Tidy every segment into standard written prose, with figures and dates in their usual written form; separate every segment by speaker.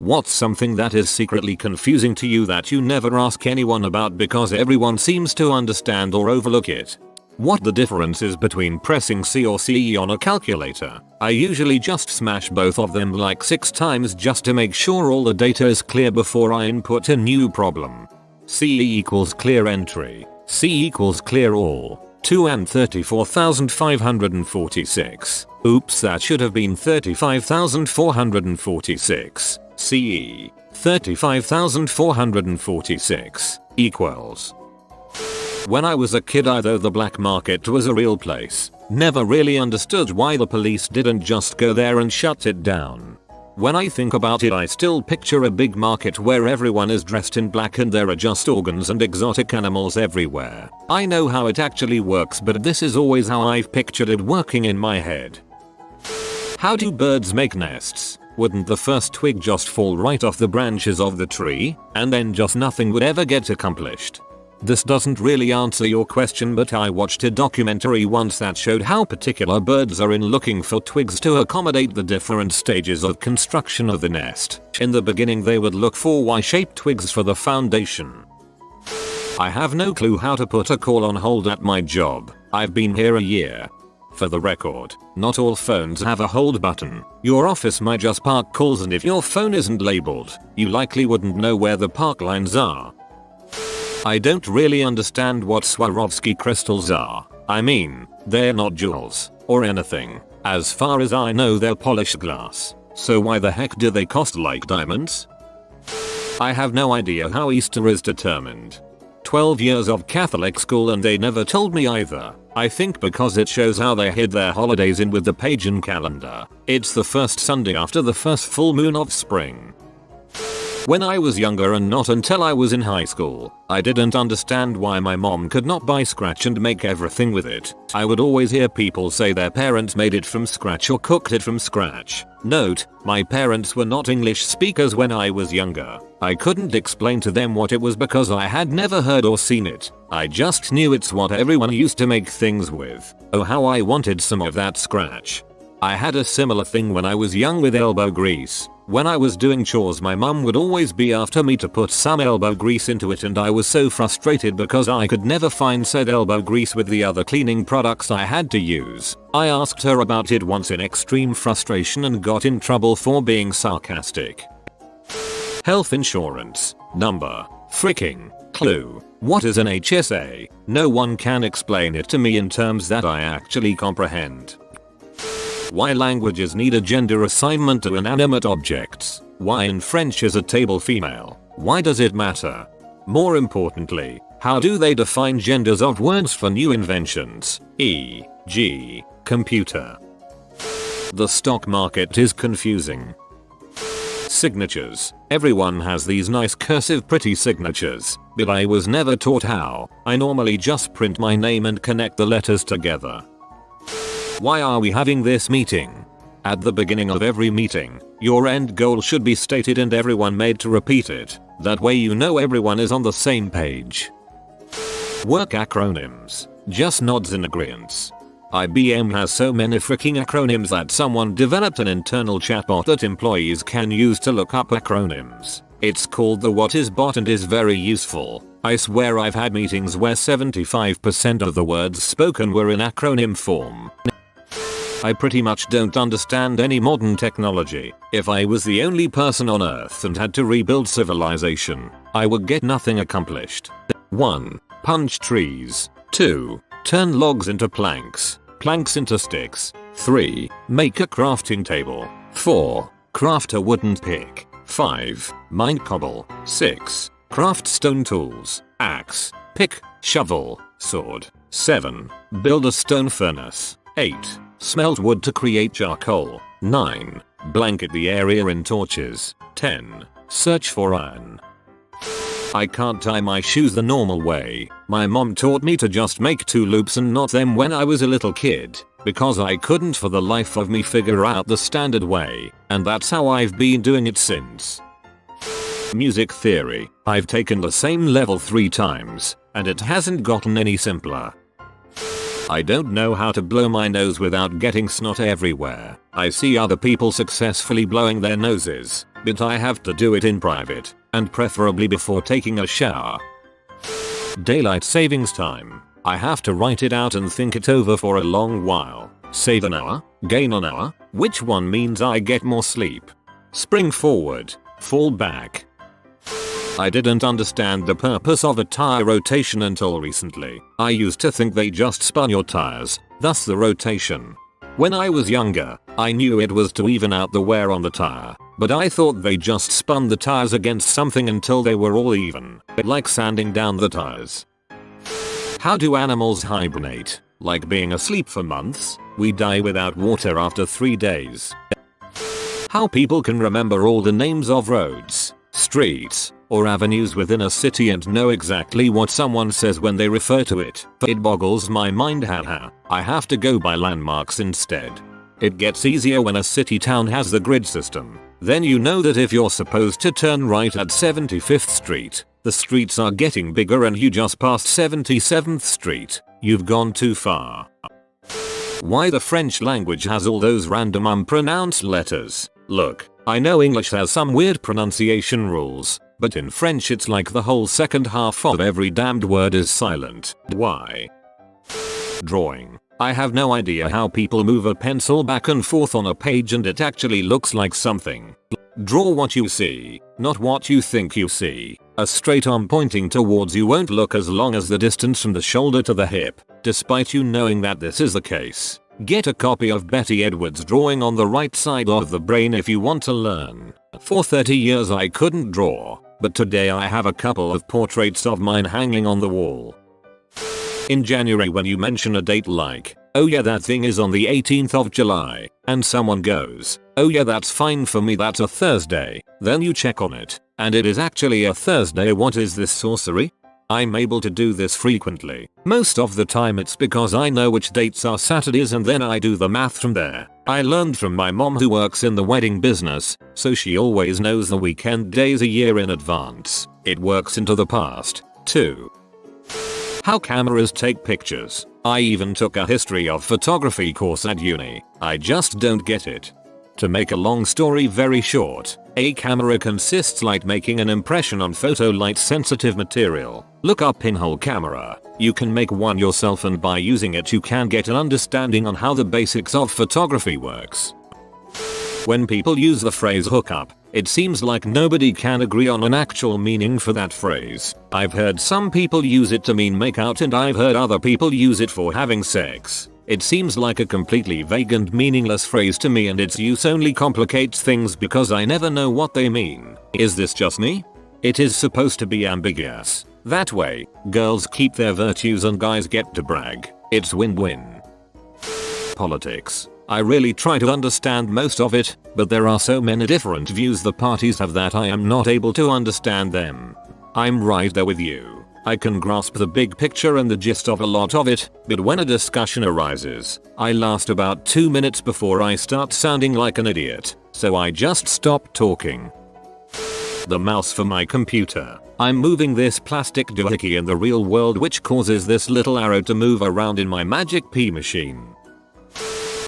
Speaker 1: What's something that is secretly confusing to you that you never ask anyone about because everyone seems to understand or overlook it? What the difference is between pressing C or CE on a calculator? I usually just smash both of them like 6 times just to make sure all the data is clear before I input a new problem. CE equals clear entry. C equals clear all. 2 and 34,546. Oops, that should have been 35,446. CE 35,446 equals. When I was a kid, I thought the black market was a real place. Never really understood why the police didn't just go there and shut it down. When I think about it, I still picture a big market where everyone is dressed in black and there are just organs and exotic animals everywhere. I know how it actually works, but this is always how I've pictured it working in my head. How do birds make nests? Wouldn't the first twig just fall right off the branches of the tree, and then just nothing would ever get accomplished? This doesn't really answer your question, but I watched a documentary once that showed how particular birds are in looking for twigs to accommodate the different stages of construction of the nest. In the beginning they would look for Y-shaped twigs for the foundation. I have no clue how to put a call on hold at my job. I've been here a year. For the record, not all phones have a hold button. Your office might just park calls, and if your phone isn't labeled, you likely wouldn't know where the park lines are. I don't really understand what Swarovski crystals are. I mean, they're not jewels or anything. As far as I know, they're polished glass. So why the heck do they cost like diamonds? I have no idea how Easter is determined. 12 years of Catholic school and they never told me either. I think because it shows how they hid their holidays in with the pagan calendar. It's the first Sunday after the first full moon of spring. When I was younger, and not until I was in high school, I didn't understand why my mom could not buy scratch and make everything with it. I would always hear people say their parents made it from scratch or cooked it from scratch. Note, my parents were not English speakers when I was younger. I couldn't explain to them what it was because I had never heard or seen it. I just knew it's what everyone used to make things with. Oh, how I wanted some of that scratch. I had a similar thing when I was young with elbow grease. When I was doing chores, my mum would always be after me to put some elbow grease into it, and I was so frustrated because I could never find said elbow grease with the other cleaning products I had to use. I asked her about it once in extreme frustration and got in trouble for being sarcastic. Health insurance. Number. Freaking. Clue. What is an HSA? No one can explain it to me in terms that I actually comprehend. Why languages need a gender assignment to inanimate objects? Why in French is a table female? Why does it matter? More importantly, how do they define genders of words for new inventions, e.g., computer? The stock market is confusing. Signatures. Everyone has these nice cursive pretty signatures, but I was never taught how. I normally just print my name and connect the letters together. Why are we having this meeting? At the beginning of every meeting, your end goal should be stated and everyone made to repeat it. That way you know everyone is on the same page. Work acronyms. Just nods in agreeance. IBM has so many freaking acronyms that someone developed an internal chatbot that employees can use to look up acronyms. It's called the What Is Bot and is very useful. I swear I've had meetings where 75% of the words spoken were in acronym form. I pretty much don't understand any modern technology. If I was the only person on Earth and had to rebuild civilization, I would get nothing accomplished. 1. Punch trees. 2. Turn logs into planks. Planks into sticks. 3. Make a crafting table. 4. Craft a wooden pick. 5. Mine cobble. 6. Craft stone tools. Axe. Pick. Shovel. Sword. 7. Build a stone furnace. 8. Smelt wood to create charcoal. 9. Blanket the area in torches. 10. Search for iron. I can't tie my shoes the normal way. My mom taught me to just make 2 loops and knot them when I was a little kid, because I couldn't for the life of me figure out the standard way, and that's how I've been doing it since. Music theory. I've taken the same level 3 times, and it hasn't gotten any simpler. I don't know how to blow my nose without getting snot everywhere. I see other people successfully blowing their noses, but I have to do it in private, and preferably before taking a shower. Daylight savings time. I have to write it out and think it over for a long while. Save an hour, gain an hour, which one means I get more sleep? Spring forward, fall back. I didn't understand the purpose of a tire rotation until recently. I used to think they just spun your tires, thus the rotation. When I was younger, I knew it was to even out the wear on the tire, but I thought they just spun the tires against something until they were all even, like sanding down the tires. How do animals hibernate? Like being asleep for months? We die without water after 3 days. How people can remember all the names of roads, streets, or avenues within a city and know exactly what someone says when they refer to it. It boggles my mind, haha. I have to go by landmarks instead. It gets easier when a city town has the grid system. Then you know that if you're supposed to turn right at 75th Street, the streets are getting bigger and you just passed 77th Street. You've gone too far. Why the French language has all those random unpronounced letters. Look, I know English has some weird pronunciation rules, but in French it's like the whole second half of every damned word is silent. Why? Drawing. I have no idea how people move a pencil back and forth on a page and it actually looks like something. Draw what you see, not what you think you see. A straight arm pointing towards you won't look as long as the distance from the shoulder to the hip, despite you knowing that this is the case. Get a copy of Betty Edwards' Drawing on the Right Side of the Brain if you want to learn. For 30 years I couldn't draw, but today I have a couple of portraits of mine hanging on the wall. In January, when you mention a date like, oh yeah, that thing is on the 18th of July, and someone goes, oh yeah, that's fine for me, that's a Thursday, then you check on it, and it is actually a Thursday. What is this sorcery? I'm able to do this frequently. Most of the time it's because I know which dates are Saturdays and then I do the math from there. I learned from my mom, who works in the wedding business, so she always knows the weekend days a year in advance. It works into the past, too. How cameras take pictures. I even took a history of photography course at uni. I just don't get it. To make a long story very short, a camera consists like making an impression on photo light sensitive material. Look up pinhole camera. You can make one yourself, and by using it you can get an understanding on how the basics of photography works. When people use the phrase hookup, it seems like nobody can agree on an actual meaning for that phrase. I've heard some people use it to mean make out, and I've heard other people use it for having sex. It seems like a completely vague and meaningless phrase to me, and its use only complicates things because I never know what they mean. Is this just me? It is supposed to be ambiguous. That way, girls keep their virtues and guys get to brag. It's win-win. Politics. I really try to understand most of it, but there are so many different views the parties have that I am not able to understand them. I'm right there with you. I can grasp the big picture and the gist of a lot of it, but when a discussion arises, I last about 2 minutes before I start sounding like an idiot, so I just stop talking. The mouse for my computer. I'm moving this plastic doohickey in the real world, which causes this little arrow to move around in my magic pea machine.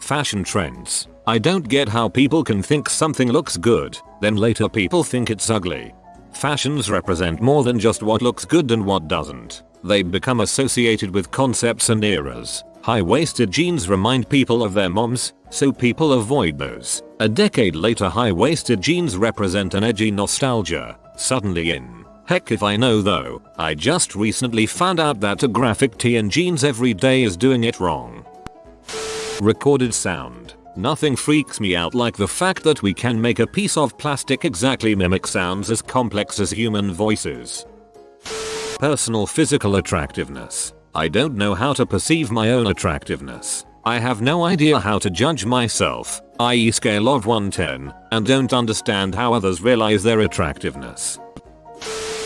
Speaker 1: Fashion trends. I don't get how people can think something looks good, then later people think it's ugly. Fashions represent more than just what looks good and what doesn't. They become associated with concepts and eras. High-waisted jeans remind people of their moms, so people avoid those. A decade later, high-waisted jeans represent an edgy nostalgia, suddenly in. Heck if I know though, I just recently found out that a graphic tee and jeans every day is doing it wrong. Recorded sound. Nothing freaks me out like the fact that we can make a piece of plastic exactly mimic sounds as complex as human voices. Personal physical attractiveness. I don't know how to perceive my own attractiveness. I have no idea how to judge myself, i.e. scale of 1-10, and don't understand how others realize their attractiveness.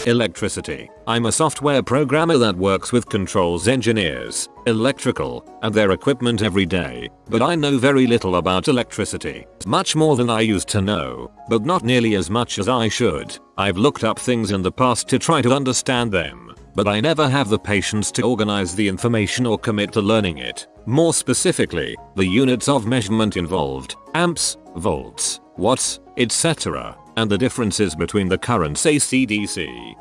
Speaker 1: Electricity. I'm a software programmer that works with controls engineers, electrical, and their equipment every day, but I know very little about electricity. Much more than I used to know, but not nearly as much as I should. I've looked up things in the past to try to understand them, but I never have the patience to organize the information or commit to learning it. More specifically, the units of measurement involved, amps, volts, watts, etc. and the differences between the current AC/DC.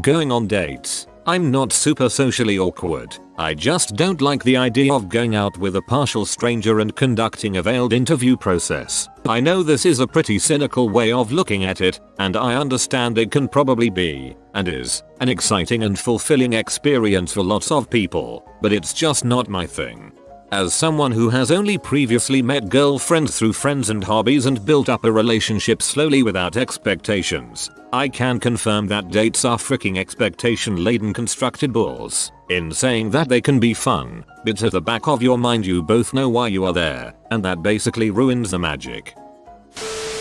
Speaker 1: Going on dates. I'm not super socially awkward. I just don't like the idea of going out with a partial stranger and conducting a veiled interview process. I know this is a pretty cynical way of looking at it, and I understand it can probably be, and is, an exciting and fulfilling experience for lots of people, but it's just not my thing. As someone who has only previously met girlfriends through friends and hobbies and built up a relationship slowly without expectations, I can confirm that dates are freaking expectation-laden constructed balls. In saying that they can be fun, but at the back of your mind you both know why you are there, and that basically ruins the magic.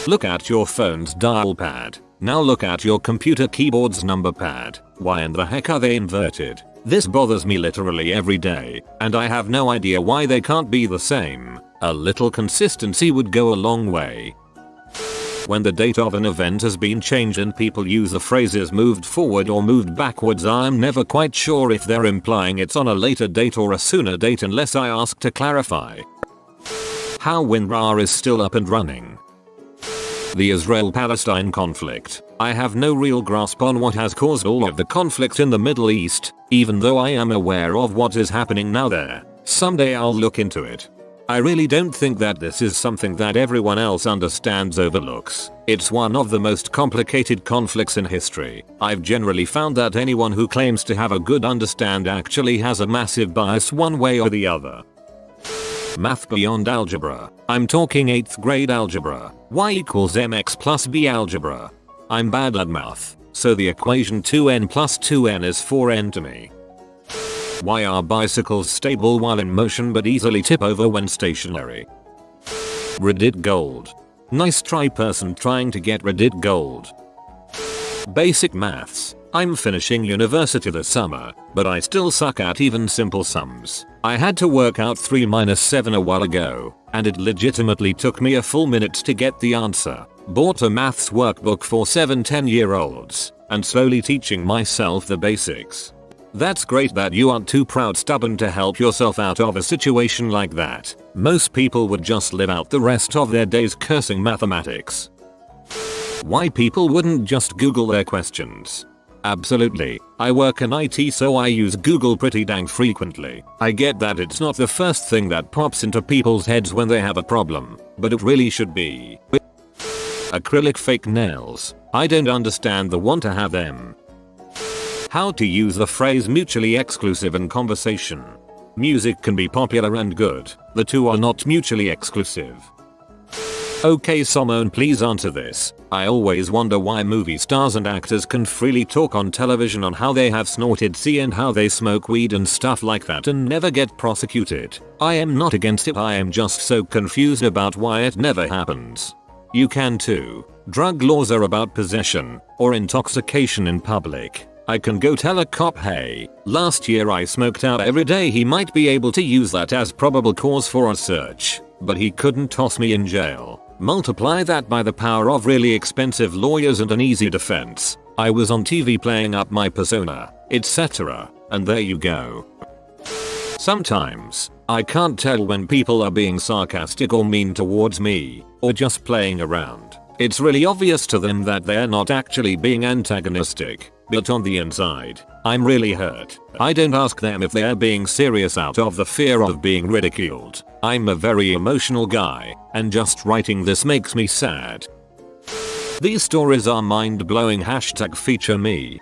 Speaker 1: Look at your phone's dial pad. Now look at your computer keyboard's number pad. Why in the heck are they inverted? This bothers me literally every day, and I have no idea why they can't be the same. A little consistency would go a long way. When the date of an event has been changed and people use the phrases moved forward or moved backwards, I'm never quite sure if they're implying it's on a later date or a sooner date unless I ask to clarify. How WinRAR is still up and running. The Israel-Palestine conflict. I have no real grasp on what has caused all of the conflict in the Middle East, even though I am aware of what is happening now there. Someday I'll look into it. I really don't think that this is something that everyone else understands overlooks. It's one of the most complicated conflicts in history. I've generally found that anyone who claims to have a good understand actually has a massive bias one way or the other. Math beyond algebra. I'm talking 8th grade algebra. Y equals mx plus b algebra. I'm bad at math, so the equation 2n plus 2n is 4n to me. Why are bicycles stable while in motion but easily tip over when stationary? Reddit gold. Nice try person trying to get Reddit gold. Basic maths. I'm finishing university this summer, but I still suck at even simple sums. I had to work out 3 minus 7 a while ago, and it legitimately took me a full minute to get the answer. Bought a maths workbook for 7-10-year-olds, and slowly teaching myself the basics. That's great that you aren't too proud stubborn to help yourself out of a situation like that. Most people would just live out the rest of their days cursing mathematics. Why people wouldn't just Google their questions? Absolutely. I work in IT, so I use Google pretty dang frequently. I get that it's not the first thing that pops into people's heads when they have a problem, but it really should be. Acrylic fake nails. I don't understand the want to have them. How to use the phrase mutually exclusive in conversation. Music can be popular and good. The two are not mutually exclusive. Okay, someone please answer this. I always wonder why movie stars and actors can freely talk on television on how they have snorted C and how they smoke weed and stuff like that and never get prosecuted. I am not against it, I am just so confused about why it never happens. You can too. Drug laws are about possession or intoxication in public. I can go tell a cop, hey, last year I smoked out every day, he might be able to use that as probable cause for a search, but he couldn't toss me in jail. Multiply that by the power of really expensive lawyers and an easy defense. I was on TV playing up my persona, etc. And there you go. Sometimes, I can't tell when people are being sarcastic or mean towards me, or just playing around. It's really obvious to them that they're not actually being antagonistic, but on the inside, I'm really hurt. I don't ask them if they're being serious out of the fear of being ridiculed. I'm a very emotional guy, and just writing this makes me sad. These stories are mind-blowing, #feature me.